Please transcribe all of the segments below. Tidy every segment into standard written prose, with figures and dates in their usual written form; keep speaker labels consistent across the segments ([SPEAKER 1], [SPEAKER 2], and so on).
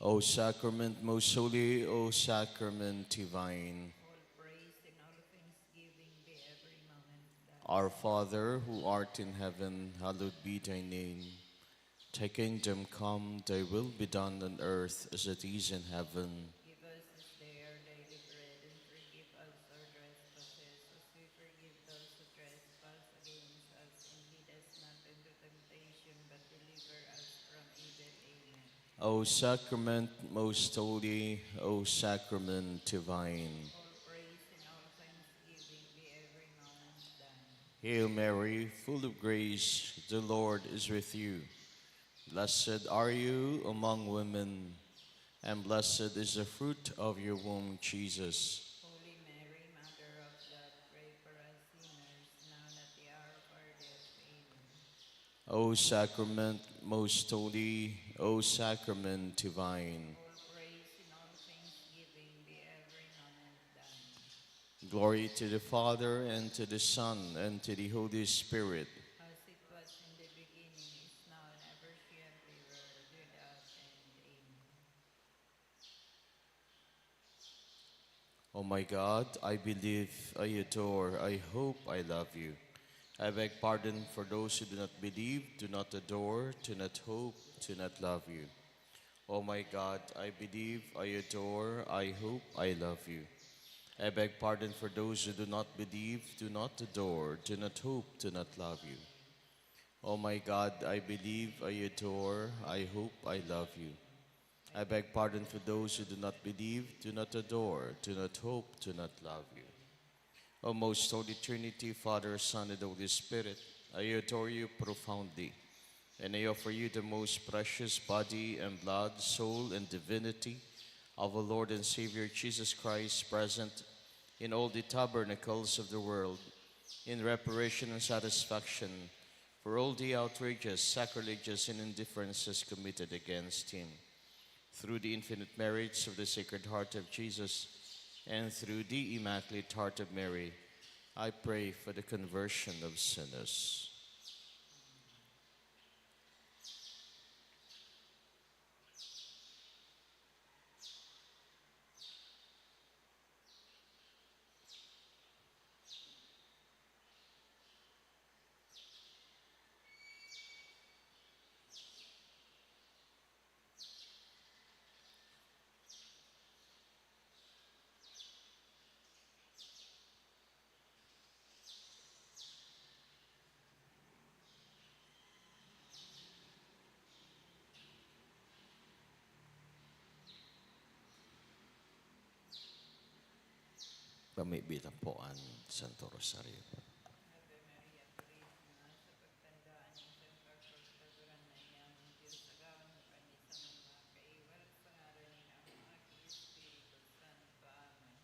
[SPEAKER 1] O sacrament most holy, O sacrament divine.
[SPEAKER 2] All praise and all thanksgiving be every moment thine.
[SPEAKER 1] Our Father, who art in heaven, hallowed be thy name. Thy kingdom come, thy will be done on earth as it is in heaven.
[SPEAKER 2] Give us this day our daily bread, and forgive us our trespasses, as we forgive those who trespass against us. And lead us not into temptation, but deliver us from evil. Amen.
[SPEAKER 1] O sacrament most holy, O sacrament divine.
[SPEAKER 2] All praise and all thanksgiving be every moment thine.
[SPEAKER 1] Hail Mary, full of grace, the Lord is with you. Blessed are you among women, and blessed is the fruit of your womb, Jesus.
[SPEAKER 2] Holy Mary, Mother of God, pray for us sinners, now and at the hour of our death. Amen.
[SPEAKER 1] O sacrament most holy, O sacrament divine.
[SPEAKER 2] All praise and all thanksgiving be every moment thine.
[SPEAKER 1] Glory to the Father, and to the Son, and to the Holy Spirit.
[SPEAKER 2] As it was in the beginning, is now, and ever shall be, world without end. Amen.
[SPEAKER 1] O my God, I believe, I adore, I hope, I love you. I beg pardon for those who do not believe, do not adore, do not hope, do not love you. O my God, I believe, I adore, I hope, I love you. I beg pardon for those who do not believe, do not adore, do not hope, do not love you. O my God, I believe, I adore, I hope, I love you. I beg pardon for those who do not believe, do not adore, do not hope, do not love you. O most holy Trinity, Father, Son, and Holy Spirit, I adore you profoundly, and I offer you the most precious body and blood, soul, and divinity of our Lord and Savior Jesus Christ, present in all the tabernacles of the world, in reparation and satisfaction for all the outrages, sacrileges, and indifferences committed against him. Through the infinite merits of the Sacred Heart of Jesus, and through the Immaculate Heart of Mary, I pray for the conversion of sinners. Pamibilang po ang Santo Rosario.
[SPEAKER 2] Ave Maria, Purísima, sa pagtandaan ng pagpagpagturan na iyamang Diyos, agawan mo kami sa mga kaiwal sa ngalan ni Ama, Espiritu Santo. Amen.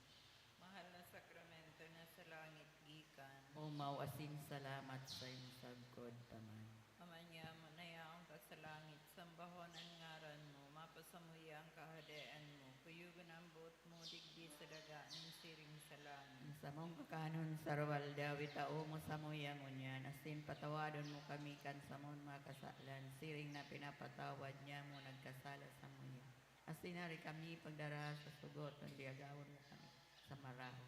[SPEAKER 2] Mahal na sakramento na sa langit gikan.
[SPEAKER 3] Umaw asin salamat sa imong sagkod taman.
[SPEAKER 2] Amanya mo na yaong ka sa langit, sambahon ang ngaran mo, mapasamuya ang kahadaan mo, kuyugan ang buot mo, digdi sa dagaan, siring sa langit.
[SPEAKER 3] Ang sa mong kakanon sa rawal dawi tao mo sa muyang unyan, asin patawadon mo kami kan sa mong mga kasalan, siring na pinapatawad niya mo nagkasala sa muya. Asin hari kami pagdara sa sugot, hindi agawon mo kami sa maraho.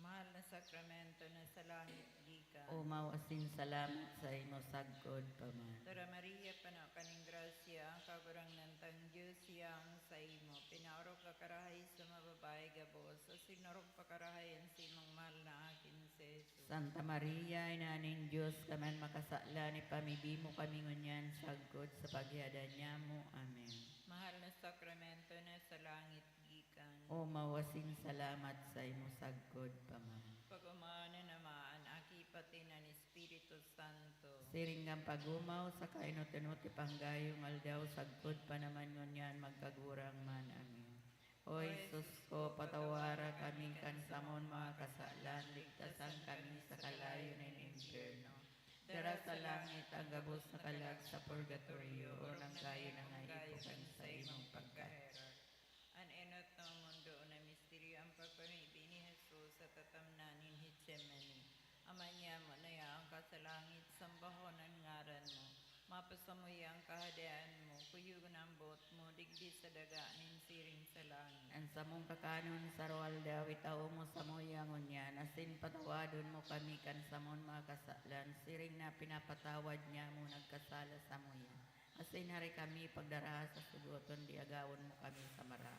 [SPEAKER 2] Mahal na sakramento na sa langit gikan.
[SPEAKER 3] Umaw asin salamat sa imo sagkod paman.
[SPEAKER 2] Tara Maria, panakaning grasya, ang kagurang nantang Diyos siyang sa imo. Pinaurok ka karahay sa mababae gabos, sa sinurok pakarahay ang simang mahal na akin si Jesus.
[SPEAKER 3] Santa Maria, inaning Diyos, kaman makasala ni pamibi mo kami ngunyan sagkod sa paghihada niya mo. Amen.
[SPEAKER 2] Mahal na sakramento na sa langit gikan.
[SPEAKER 3] O mawasin salamat sa imo sagkod paman.
[SPEAKER 2] Pag-umana naman, aki pati ng Espiritu Santo.
[SPEAKER 3] Siring ng pagumaw sa kainot-inot ipanggayong aldaw sagkod pa naman ngunyan magkagurang man. Amen. O Jesus ko, patawara kami kan samon mga kasalan, ligtasan kami sa kalayo ng impyerno. Dara sa langit ang gabos na kalag sa purgatorio, o nang kayo na ngaipukan sa imong pagkaherot.
[SPEAKER 2] An enot ng mundo na misteryo ang pagpamibi ni Jesus sa tatamnanin Hitsemani. Ama niya mo na yaong ka sa langit, sambahon ang ngaran mo. Mapasamoy ang kahadaan mo, kuyugon ang bot mo, digdi sa daga, ninsiring sa langit.
[SPEAKER 3] Ang samong kakanon sa roal daw, itao mo sa moyangon yan, asin patawadon mo kami kan samon mga kasalan, siring na pinapatawad niya mo nagkasala sa moyan. Asin hari kami pagdara sa sugoton, di agawon mo kami sa mara.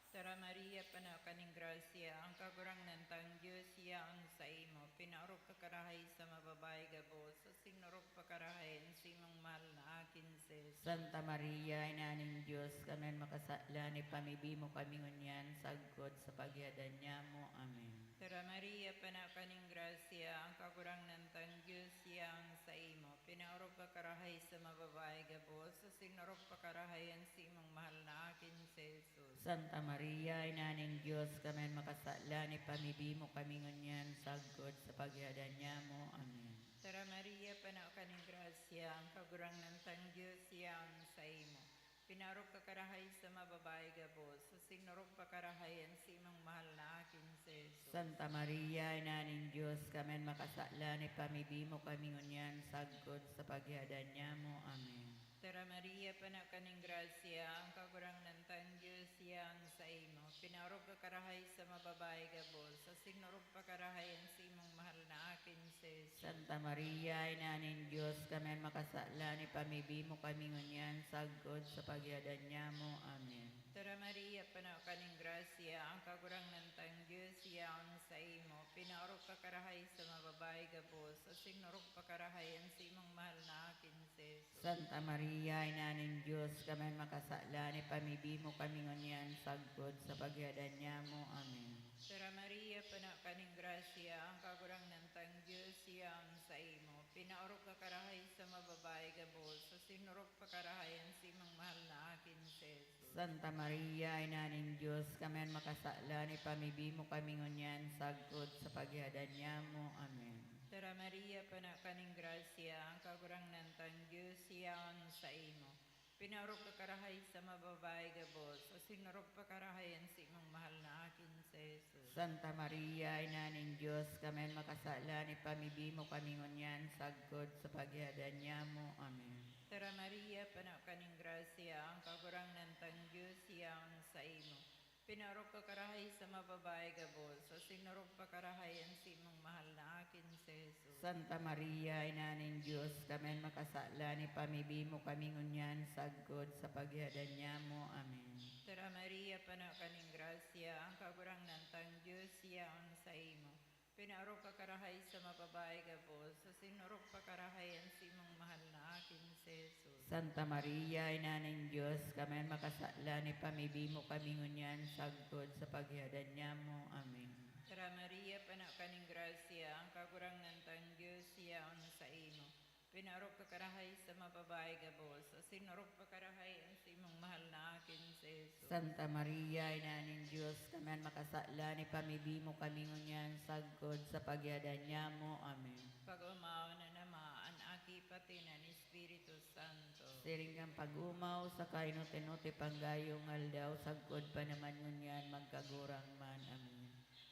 [SPEAKER 2] Tara Maria, panakaning grasya, ang kagurang nantang Diyos, yaon sa imo, pinaorok kakarahay sa mababay gabos, sa sinurok pakarahay, ang simang mahal na akin sis.
[SPEAKER 3] Santa Maria, inaning Diyos, kamen makasala ni pamibi mo kami ngunyan, sagkod sa pagyadan niya mo. Amen.
[SPEAKER 2] Tara Maria, panakaning grasya, ang kagurang nantang Diyos, yaon sa imo, pinaorok kakarahay sa mababay gabos, sa sinurok pakarahay, ang simang mahal na akin sis.
[SPEAKER 3] Santa Maria, inaning Diyos, kamen makasala ni pamibi mo kami ngunyan, sagkod sa pagyadan niya mo. Amen.
[SPEAKER 2] Tara Maria, panakaning grasya, ang kagurang nantang Diyos, yaon sa imo. Pinarok kakarahay sa mababay gabos, sa sinurok pakarahay, ang simang mahal na akin si Jesus.
[SPEAKER 3] Santa Maria, inaning Diyos, kamen makasala ni pamibi mo kami ngunyan, sagkod sa pagyadan niya mo. Amen.
[SPEAKER 2] Tara Maria, panakaning grasya, ang kagurang nantang Diyos, yaon sa imo. Pinarok kakarahay sa mababay gabos, sa sinurok pakarahay, ang simang mahal na akin si Jesus.
[SPEAKER 3] Santa Maria, inaning Diyos, kamen makasala ni pamibi mo kami ngunyan, sagkod sa pagyadan niya mo. Amen.
[SPEAKER 2] Tara Maria, panakaning grasya, ang kagurang nantang Diyos, yaon sa imo. Pinaorok kakarahay sa mababay gabos, sa sinurok pakarahay, ang simang mahal na akin si Jesus.
[SPEAKER 3] Santa Maria, inaning Diyos, kamen makasala ni pamibi mo kami ngunyan, sagkod sa pagyadan niya mo. Amen.
[SPEAKER 2] Tara Maria, panakaning grasya, ang kagurang nantang Diyos, yaon sa imo. Pinaorok kakarahay sa mababay gabos, sa sinurok pakarahay, ang simang mahal na akin si Jesus.
[SPEAKER 3] Santa Maria, inaning Diyos, kamen makasala ni pamibi mo kami ngunyan, sagkod sa pagyadan niya mo. Amen.
[SPEAKER 2] Tara Maria, panakaning grasya, ang kagurang nantang Diyos, yaon sa imo. Pinaorok kakarahay sa mababay gabos, sa sinurok pakarahay, ang simang mahal na akin si Jesus.
[SPEAKER 3] Santa Maria, inaning Diyos, kamen makasala ni pamibi mo kami ngunyan, sagkod sa pagyadan niya mo. Amen.
[SPEAKER 2] Tara Maria, panakaning grasya, ang kagurang nantang Diyos, yaon sa imo. Pinaorok kakarahay sa mababay gabos, sa sinurok pakarahay, ang simang mahal na akin si Jesus.
[SPEAKER 3] Santa Maria, inaning Diyos, kamen makasala ni pamibi mo kami ngunyan, sagkod sa pagyadan niya mo. Amen.
[SPEAKER 2] Tara Maria, panakaning grasya, ang kagurang nantang Diyos, yaon sa imo. Pinaorok kakarahay sa mababay gabos, sa sinurok pakarahay, ang simang mahal na akin si Jesus.
[SPEAKER 3] Santa Maria, inaning Diyos, kamen makasala ni pamibi mo kami ngunyan, sagkod sa pagyadan niya mo. Amen.
[SPEAKER 2] Tara Maria, panakaning grasya, ang kagurang nantang Diyos, yaon sa imo. Pinaorok kakarahay sa mababay gabos, sa sinurok pakarahay, ang simang mahal na akin si Jesus.
[SPEAKER 3] Santa Maria, inaning Diyos, kamen makasala ni pamibi mo kami ngunyan, sagkod sa pagyadan niya mo. Amen.
[SPEAKER 2] Pag-umaw na namaan, aki pati na ni Espiritu Santo.
[SPEAKER 3] Siring kang pag-umaw sa kainot-inoti panggayong aldaw, sagkod pa naman ngunyan, magkagurang man. Amen.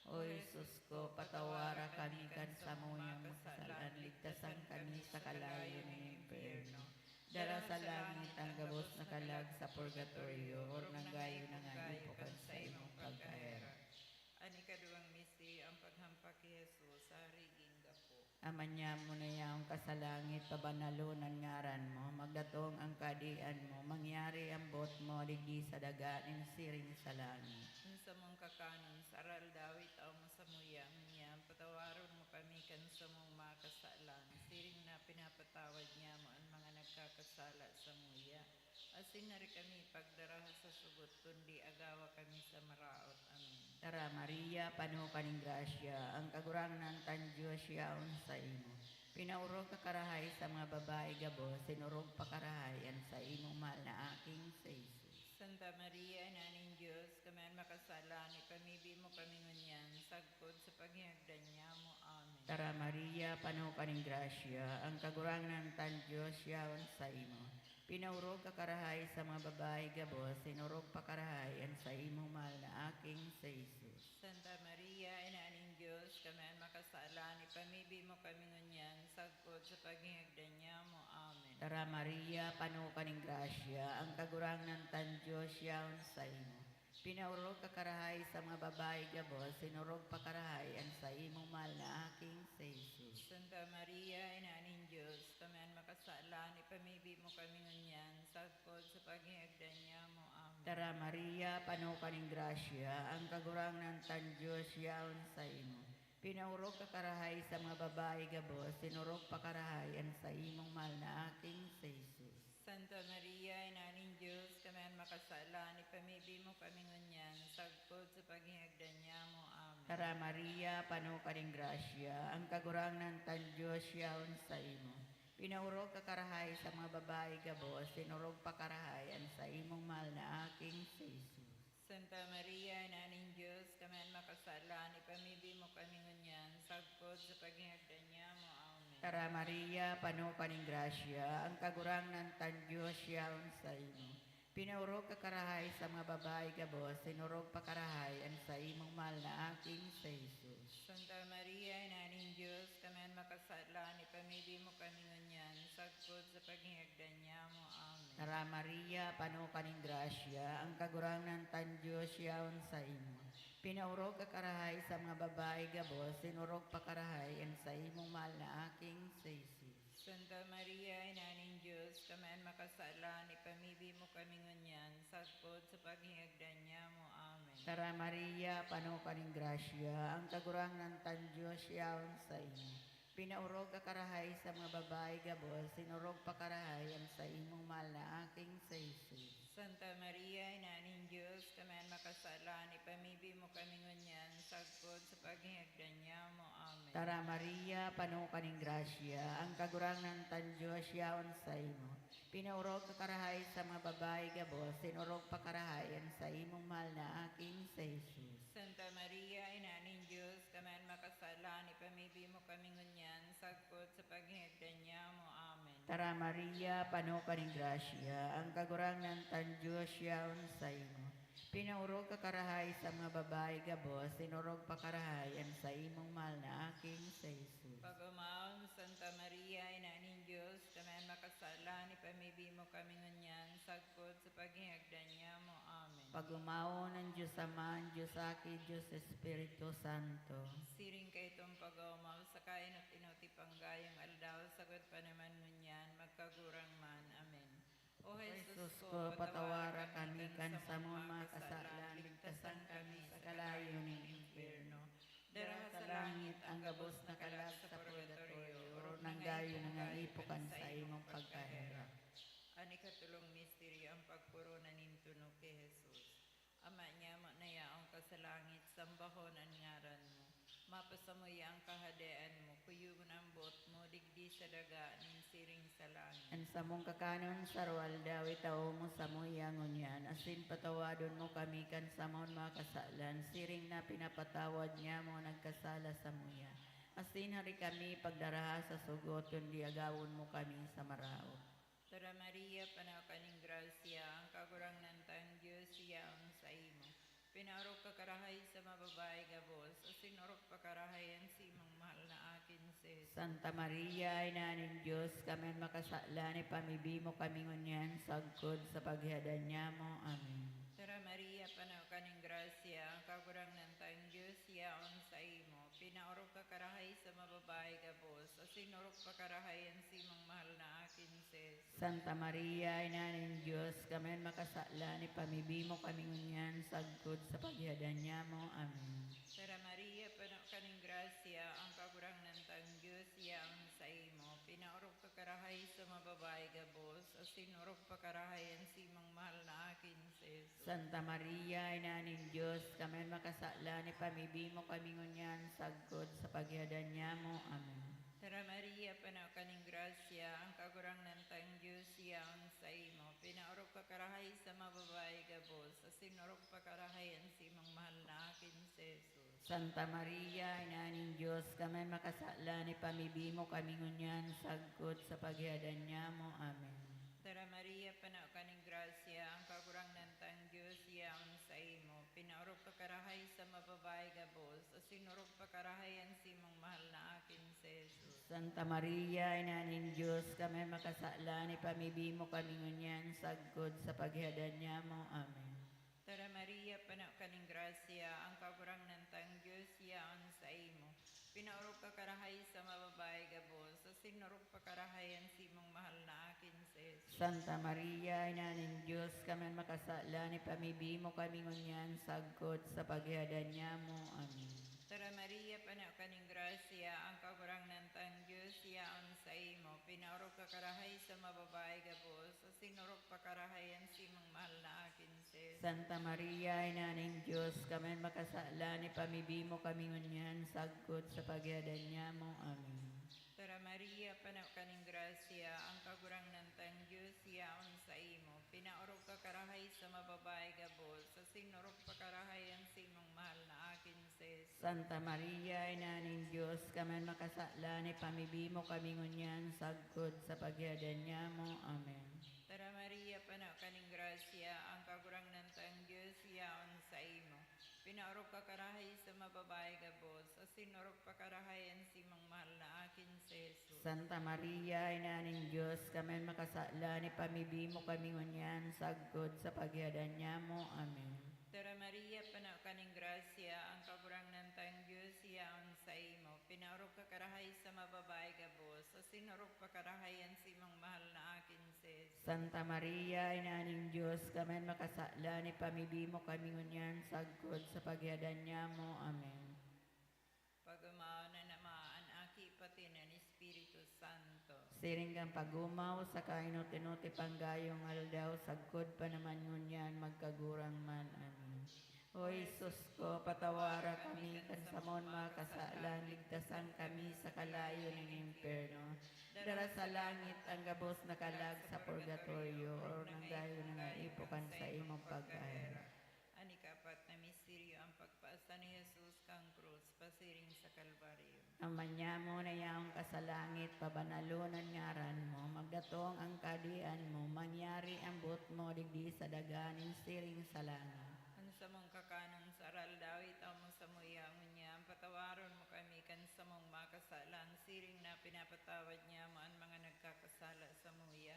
[SPEAKER 3] O Jesus ko, patawara kami kan sa muyang masalaan, ligtasan kami sa kalayo ng impyerno. Dara sa langit ang gabos na kalag sa purgatorio, or nanggayo na nga ipukan sa imong pagkaera.
[SPEAKER 2] Ani kaduang misteri, ang paghampak kay Jesus sa riging gapo.
[SPEAKER 3] Amanya mo na yaong kasalangit, pabanalunan ngaran mo, magdatong ang kadian mo, mangyari ang bot mo, digdi sa daganin siring sa langit.
[SPEAKER 2] Sa mong kakanon, sa aral dawit o masamuyang niya, patawaron mo kami kan sa mong mga kasalan, siring na pinapatawad niya mo ang mga nagkakasala sa muya. Asin na rin kami pagdaraha sa sugot, kundi agawa kami sa maraot. Amen.
[SPEAKER 3] Tara Maria, panuho kaning grasya, ang kagurangan tan Diyos yaon sa imo. Pinaurog ka karahay sa mga babae gabo, sinurog pa karahayan sa imong mahal na aking sa Jesus.
[SPEAKER 2] Santa Maria, Inaning Diyos, kami ang makasala, ni pamibi mo kami ngunyan, sagkod sa paghihagdan niya mo. Amen.
[SPEAKER 3] Tara Maria, panuho kaning grasya, ang kagurangan tan Diyos yaon sa imo. Pinaurog ka karahay sa mga babae gabo, sinurog pa karahayan sa imong mahal na aking sa Jesus.
[SPEAKER 2] Santa Maria, Inaning Diyos, kami ang makasala, ni pamibi mo kami ngunyan, sagkod sa paghihagdan niya mo. Amen.
[SPEAKER 3] Tara Maria, pano kaning grasya, ang kagurangnan tan Diyos yaon sa imo. Pinaurog ka karahay sa mga babae gabos, sinurog pa karahay ang sa imong mahal na aking sa Jesus.
[SPEAKER 2] Santa Maria, Ina ng Diyos, kami ang makasala, ipamibi mo kami ngunyan, sagpod sa paghihagdan niya mo. Amen.
[SPEAKER 3] Tara Maria, pano kaning grasya, ang kagurangnan tan Diyos yaon sa imo. Pinaurog ka karahay sa mga babae gabos, sinurog pa karahay ang sa imong mahal na aking sa Jesus.
[SPEAKER 2] Santa Maria, Ina ng Diyos, kami ang makasala, ipamibi mo kami ngunyan, sagpod sa paghihagdan niya mo. Amen.
[SPEAKER 3] Tara Maria, pano kaning grasya, ang kagurangnan tan Diyos yaon sa imo. Pinaurog ka karahay sa mga babae gabos, sinurog pa karahay ang sa imong mahal na aking sa Jesus.
[SPEAKER 2] Santa Maria, Ina ng Diyos, kami ang makasala, ipamibi mo kami ngunyan, sagpod sa paghihagdan niya mo. Amen.
[SPEAKER 3] Tara Maria, pano kaning grasya, ang kagurangnan tan Diyos yaon sa imo. Pinaurog ka karahay sa mga babae gabos, sinurog pa karahay ang sa imong mahal na aking sa Jesus.
[SPEAKER 2] Santa Maria, Ina ng Diyos, kami ang makasala, ipamibi mo kami ngunyan, sagpod sa paghihagdan niya mo. Amen.
[SPEAKER 3] Tara Maria, pano kaning grasya, ang kagurangnan tan Diyos yaon sa imo. Pinaurog ka karahay sa mga babae gabos, sinurog pa karahay ang sa imong mahal na aking sa Jesus.
[SPEAKER 2] Santa Maria, Ina ng Diyos, kami ang makasala, ipamibi mo kami ngunyan, sagpod sa paghihagdan niya mo. Amen.
[SPEAKER 3] Tara Maria, pano kaning grasya, ang kagurangnan tan Diyos yaon sa imo. Pinaurog ka karahay sa mga babae gabos, sinurog pa karahay ang sa imong mahal na aking sa Jesus.
[SPEAKER 2] Santa Maria, Ina ng Diyos, kami ang makasala, ipamibi mo kami ngunyan, sagpod sa paghihagdan niya mo. Amen.
[SPEAKER 3] Tara Maria, pano kaning grasya, ang kagurangnan tan Diyos yaon sa imo. Pinaurog ka karahay sa mga babae gabos, sinurog pa karahay ang sa imong mahal na aking sa Jesus.
[SPEAKER 2] Santa Maria, Ina ng Diyos, kami ang makasala, ipamibi mo kami ngunyan, sagpod sa paghihagdan niya mo. Amen.
[SPEAKER 3] Tara Maria, pano kaning grasya, ang kagurangnan tan Diyos yaon sa imo. Pinaurog ka karahay sa mga babae gabos, sinurog pa karahay ang sa imong mahal na aking sa Jesus.
[SPEAKER 2] Pagumawon, Santa Maria, Ina ng Diyos, kami ang makasala, ipamibi mo kami ngunyan, sagpod sa paghihagdan niya mo. Amen.
[SPEAKER 3] Pagumao ng Diyos Ama, Diyos Aki, Diyos Espiritu Santo.
[SPEAKER 2] Siring kay itong pag-umaw sa kainot inuti panggayong aldaw, sagot pa naman ngunyan, magkagurang man. Amen. O
[SPEAKER 3] Jesus ko, patawara kami kan sa mga kasalan, ligtasan kami sa kalayo ng impyerno. Dara sa langit ang gabos na kalag sa purgatorio, oro ng gayo nga ipukan sa imong pagkahirap.
[SPEAKER 2] Ani katulong misteryo ang pagpuruna nintunog kay Jesus. Ama niya mo na yaong ka sa langit, sambahon ang ngaran mo. Mapasamoy ang kahadean mo, kuyugon ang bot mo, digdi sa daga, ning siring sa langit.
[SPEAKER 3] Ang samong kakanon sa rual daw itaw mo sa muyangon yan, asin patawadon mo kami kan samon mga kasalan, siring na pinapatawad niya mo nagkasala sa muya. Asin hari kami pagdaraha sa sugot, kundi agawon mo kami sa marao.
[SPEAKER 2] Tara Maria, panaw kaning grasya, ang kagurangnan tang Diyos siyaon sa imo. Pinarok ka karahay sa mga babae gabos, asin orok pa karahayan si imong mahal na akin si Jesus.
[SPEAKER 3] Santa Maria, Ina ng Diyos, kami makasala ni pamibi mo kami ngunyan, sagkod sa paghihadan niya mo. Amen.
[SPEAKER 2] Tara Maria, panaw kaning grasya, ang kagurangnan tang Diyos siyaon sa imo. Pinaorok ka karahay sa mga babae gabos, asin orok pa karahayan si imong mahal na akin si Jesus.
[SPEAKER 3] Santa Maria, Ina ng Diyos, kami makasala ni pamibi mo kami ngunyan, sagkod sa paghihadan niya mo. Amen.
[SPEAKER 2] Tara Maria, panaw kaning grasya, ang kagurangnan tang Diyos siyaon sa imo. Pinaorok ka karahay sa mga babae gabos, asin orok pa karahayan si imong mahal na akin si Jesus.
[SPEAKER 3] Santa Maria, Ina ng Diyos, kami makasala ni pamibi mo kami ngunyan, sagkod sa paghihadan niya mo. Amen.
[SPEAKER 2] Tara Maria, panaw kaning grasya, ang kagurangnan tang Diyos siyaon sa imo. Pinaorok ka karahay sa mga babae gabos, asin orok pa karahayan si imong mahal na akin si Jesus.
[SPEAKER 3] Santa Maria, Ina ng Diyos, kami makasala ni pamibi mo kami ngunyan, sagkod sa paghihadan niya mo. Amen.
[SPEAKER 2] Tara Maria, panaw kaning grasya, ang kagurangnan tang Diyos siyaon sa imo. Pinaorok ka karahay sa mga babae gabos, asin orok pa karahayan si imong mahal na akin si Jesus.
[SPEAKER 3] Santa Maria, Ina ng Diyos, kami makasala ni pamibimo kami ngunyan sagkod sa paghadan niya mo. Amen.
[SPEAKER 2] Tara Maria, panaw kaning grasya, ang kaburang ng tang Diyos, yaon sa imo. Pinaurog ka karahay sa mababay gabos, sa sinurog pa karahayan si mong mahal na akin sa Jesus.
[SPEAKER 3] Santa Maria, Ina ng Diyos, kami makasala ni pamibimo kami ngunyan sagkod sa paghadan niya mo. Amen.
[SPEAKER 2] Tara Maria, panaw kaning grasya, ang kaburang ng tang Diyos, yaon sa imo. Pinaurog ka karahay sa mababay gabos, sa sinurog pa karahayan si mong mahal na akin sa Jesus.
[SPEAKER 3] Santa Maria, Ina ng Diyos, kami makasala ni pamibimo kami ngunyan sagkod sa paghadan niya mo. Amen.
[SPEAKER 2] Tara Maria, panaw kaning grasya, ang kagurang ng tang Diyos, yaon sa imo. Pinaurog ka karahay sa mababay gabos, sa sinurog pa karahayan si mong mahal na akin sa Jesus.
[SPEAKER 3] Santa Maria, Ina ng Diyos, kami makasala ni pamibimo kami ngunyan sagkod sa paghadan niya mo. Amen.
[SPEAKER 2] Tara Maria, panaw kaning grasya, ang kagurang ng tang Diyos, yaon sa imo. Pinaurog ka karahay sa mababay gabos, sa sinurog pa karahayan si mong mahal na akin sa Jesus.
[SPEAKER 3] Santa Maria, Ina ng Diyos, kami makasala ni pamibimo kami ngunyan sagkod sa paghadan niya mo. Amen.
[SPEAKER 2] Tara Maria, panaw kaning grasya, ang kaburang ng tang Diyos, yaon sa imo. Pinaurog ka karahay sa mababay gabos, sa sinurog pa karahayan si mong mahal na akin sa Jesus.
[SPEAKER 3] Santa Maria, Ina ng Diyos, kami makasala ni pamibimo kami ngunyan sagkod sa paghadan niya mo. Amen.
[SPEAKER 2] Pagumao na namaan aki pati ng Espiritu Santo.
[SPEAKER 3] Siring kang pagumaw sa kainuti-nuti panggayong aldaw, sagkod pa naman ngunyan magkagurang man. Amen. O Isus ko, patawara kami kan sa mon mga kasalan, ligtasan kami sa kalayo ng impyerno. Dara sa langit ang gabos na kalag sa purgatorio, o nanggayo na ipukan sa imong pagkaira.
[SPEAKER 2] Ani kapat na misteryo ang pagpaasa ni Jesus kang krus, pasiring sa Kalbaryo.
[SPEAKER 3] Amanya mo na yaong kasalangit, pabanalunan ngaran mo, magdatong ang kadian mo, mangyari ang but mo, digdi sa daganin, siring sa langit.
[SPEAKER 2] Ang sa mong kakanang sa aral dawit ang mong samuya niya, patawaron mo kami kan sa mong makasalang, siring na pinapatawad niya mo ang mga nagkakasala sa muya.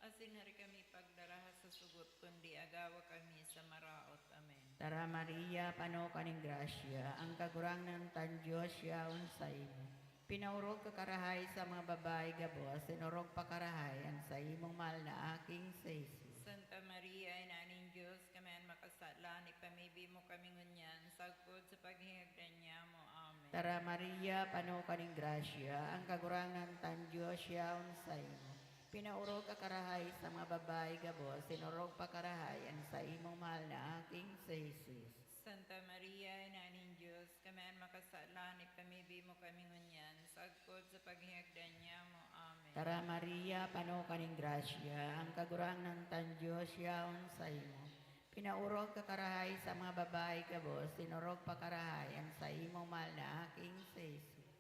[SPEAKER 2] Asin hari kami pagdaraha sa sugot, kundi agawa kami sa maraot. Amen.
[SPEAKER 3] Tara Maria, pano kaning grasya, ang kagurang ng tan Diyos yaon sa imo. Pinaurog ka karahay sa mga babae gabos, sinurog pa karahay ang sa imong mahal na aking sa Jesus.
[SPEAKER 2] Santa Maria, Inaning Diyos, kami ang makasala, ni pamibi mo kami ngunyan, sagpod sa paghihagdan niya mo. Amen.
[SPEAKER 3] Tara Maria, pano kaning grasya, ang kagurang ng tan Diyos yaon sa imo. Pinaurog ka karahay sa mga babae gabos, sinurog pa karahay ang sa imong mahal na aking sa Jesus.
[SPEAKER 2] Santa Maria, Inaning Diyos, kami ang makasala, ni pamibi mo kami ngunyan, sagpod sa paghihagdan niya mo. Amen.
[SPEAKER 3] Tara Maria, pano kaning grasya, ang kagurang ng tan Diyos yaon sa imo. Pinaurog ka karahay sa mga babae gabos, sinurog pa karahay ang sa imong mahal na aking sa Jesus.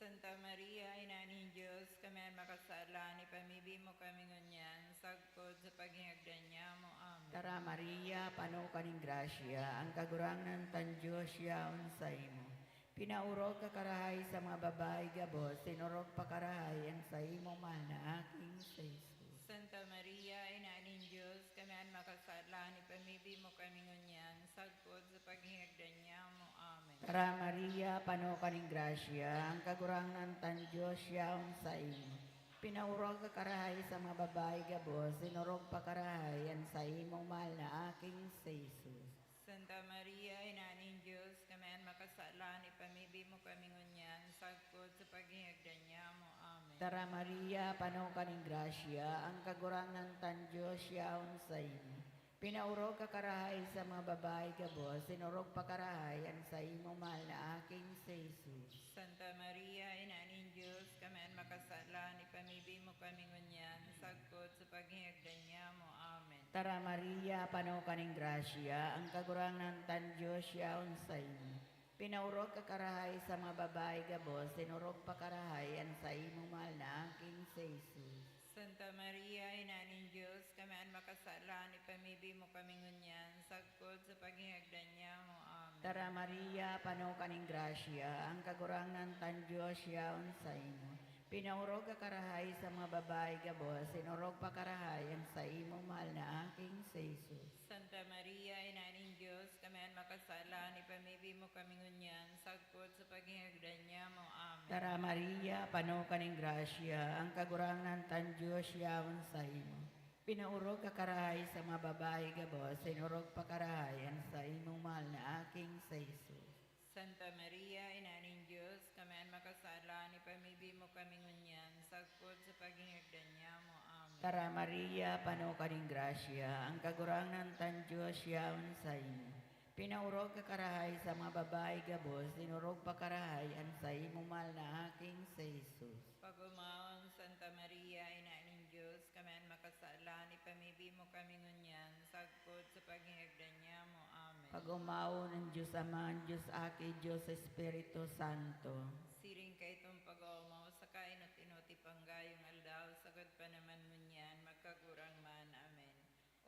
[SPEAKER 2] Santa Maria, Inaning Diyos, kami ang makasala, ni pamibi mo kami ngunyan, sagpod sa paghihagdan niya mo. Amen.
[SPEAKER 3] Tara Maria, pano kaning grasya, ang kagurang ng tan Diyos yaon sa imo. Pinaurog ka karahay sa mga babae gabos, sinurog pa karahay ang sa imong mahal na aking sa Jesus.
[SPEAKER 2] Santa Maria, Inaning Diyos, kami ang makasala, ni pamibi mo kami ngunyan, sagpod sa paghihagdan niya mo. Amen.
[SPEAKER 3] Tara Maria, pano kaning grasya, ang kagurang ng tan Diyos yaon sa imo. Pinaurog ka karahay sa mga babae gabos, sinurog pa karahay ang sa imong mahal na aking sa Jesus.
[SPEAKER 2] Santa Maria, Inaning Diyos, kami ang makasala, ni pamibi mo kami ngunyan, sagpod sa paghihagdan niya mo. Amen.
[SPEAKER 3] Tara Maria, pano kaning grasya, ang kagurang ng tan Diyos yaon sa imo. Pinaurog ka karahay sa mga babae gabos, sinurog pa karahay ang sa imong mahal na aking sa Jesus.
[SPEAKER 2] Santa Maria, Inaning Diyos, kami ang makasala, ni pamibi mo kami ngunyan, sagpod sa paghihagdan niya mo. Amen.
[SPEAKER 3] Tara Maria, pano kaning grasya, ang kagurang ng tan Diyos yaon sa imo. Pinaurog ka karahay sa mga babae gabos, sinurog pa karahay ang sa imong mahal na aking sa Jesus.
[SPEAKER 2] Santa Maria, Inaning Diyos, kami ang makasala, ni pamibi mo kami ngunyan, sagpod sa paghihagdan niya mo. Amen.
[SPEAKER 3] Tara Maria, pano kaning grasya, ang kagurang ng tan Diyos yaon sa imo. Pinaurog ka karahay sa mga babae gabos, sinurog pa karahayan sa imong mahal na aking sa Jesus.
[SPEAKER 2] Santa Maria, Ina ng Diyos, kami ang makasala, ipamibi mo kami ngunyan, sagpod sa paghihagdan niya mo. Amen.
[SPEAKER 3] Tara Maria, pano ka ng grasya, ang kagurangan tan Diyos yaon sa imo. Pinaurog ka karahay sa mga babae gabos, sinurog pa karahayan sa imong mahal na aking sa Jesus.
[SPEAKER 2] Santa Maria, Ina ng Diyos, kami ang makasala, ipamibi mo kami ngunyan, sagpod sa paghihagdan niya mo. Amen.
[SPEAKER 3] Tara Maria, pano ka ng grasya, ang kagurangan tan Diyos yaon sa imo. Pinaurog ka karahay sa mga babae gabos, sinurog pa karahayan sa imong mahal na aking sa Jesus.
[SPEAKER 2] Pag-umawang Santa Maria, Ina ng Diyos, kami ang makasala, ipamibi mo kami ngunyan, sagpod sa paghihagdan niya mo. Amen.
[SPEAKER 3] Pag-umaw ng Diyos Ama, Diyos Aki, Diyos Espiritu Santo.
[SPEAKER 2] Siring kay itong pag-umaw sa kainot-inoti panggayong aldaw, sagad pa naman ngunyan, magkagurang man.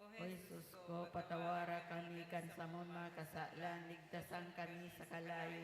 [SPEAKER 2] Amen.
[SPEAKER 3] O Jesus ko, patawara kami kan sa mga kasalan, ligtasan kami sa kalayo